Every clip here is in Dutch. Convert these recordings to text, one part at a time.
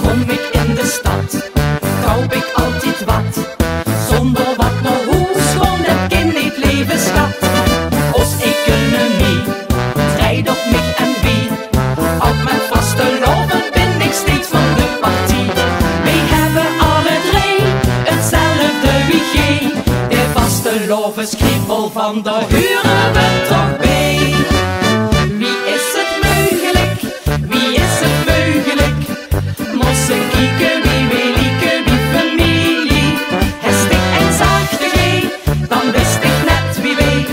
Kom ik in de stad, koop ik altijd wat. Zonder wat nog hoes, gewoon het kind niet leven schat. Als economie draait op mij en wie. Op mijn vaste loven ben ik steeds van de partie. Wij hebben alle drie hetzelfde wiegje. De vaste loven kriebel van de huren we toch bij. Wie is het mogelijk? Wie is het mogelijk? Mossen kieken, wie wil lieken, wie familie. Hestig en zachte G, dan wist ik net wie weet.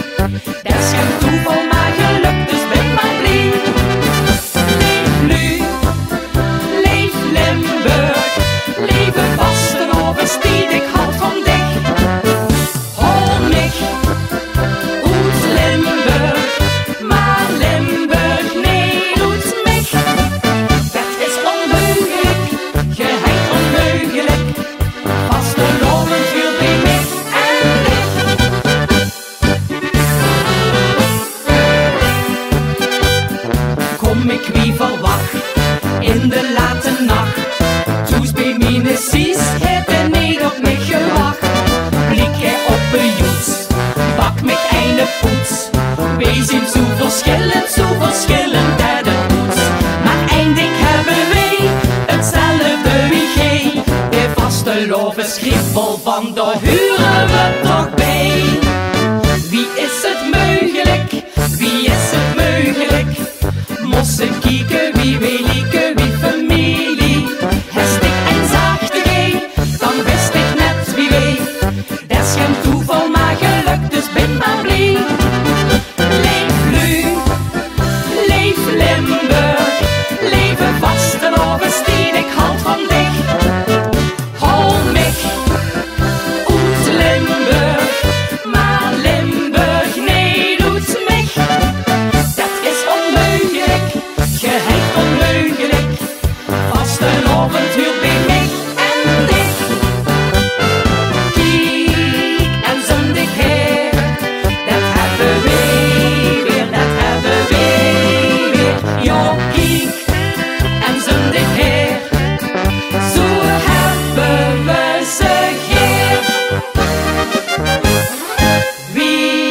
Dat is geen toeval, maar geluk, dus ben maar blij. Leef nu, leef Limburg, leven Vastelovens, die ik houd van dich. Hol mich, uit Limburg, maar Limburg, nee, doet mich. Dat is onmogelijk, geheid onmogelijk. Vastelovens viel bij mij en dich. Kom ik wie verwacht in de late nacht. Toes bij mine sis, het er niet op mij gewacht. Blik hij op een joets, bak mij eine poets. Wij zijn zo verschillend dat het poets. Maar eindelijk hebben wij hetzelfde wiegje. De Vastelovens kriebel van de huren we toch bij. Wie is het mogelijk? Wie is het mogelijk? Mossen kieken, wie wil lieken, wie familie. Hestig en zachte G, dan wist ik net wie weet. Dat is geen toeval, maar geluk, dus ben maar blij. Leef nu, leef Limburg, leven Vastelovens, die ik houd van dich. Hol mich, uit Limburg, maar Limburg, nee, doet mich. Dat is onmogelijk, geheid onmogelijk. Vastelovens huurt bij mij en dich. Kiek en zondig her, dat hebben wij weer, dat hebben wij weer. Jo, kiek en zondig her, zo hebben we ze hier. Wie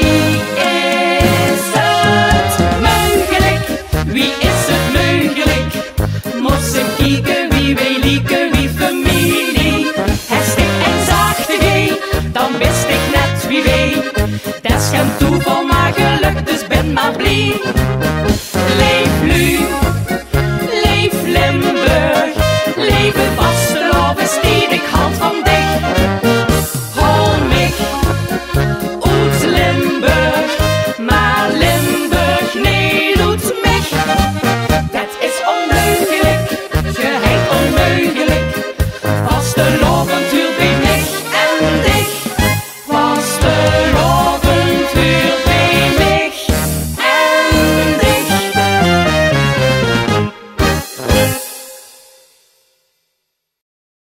is het mogelijk? Wie is het mogelijk? Mossen kieken, wie wil lieken, wie familie. Hestig en zachte G, dan wist ik net wie weet. Dat is geen toeval, maar geluk, dus ben maar blij.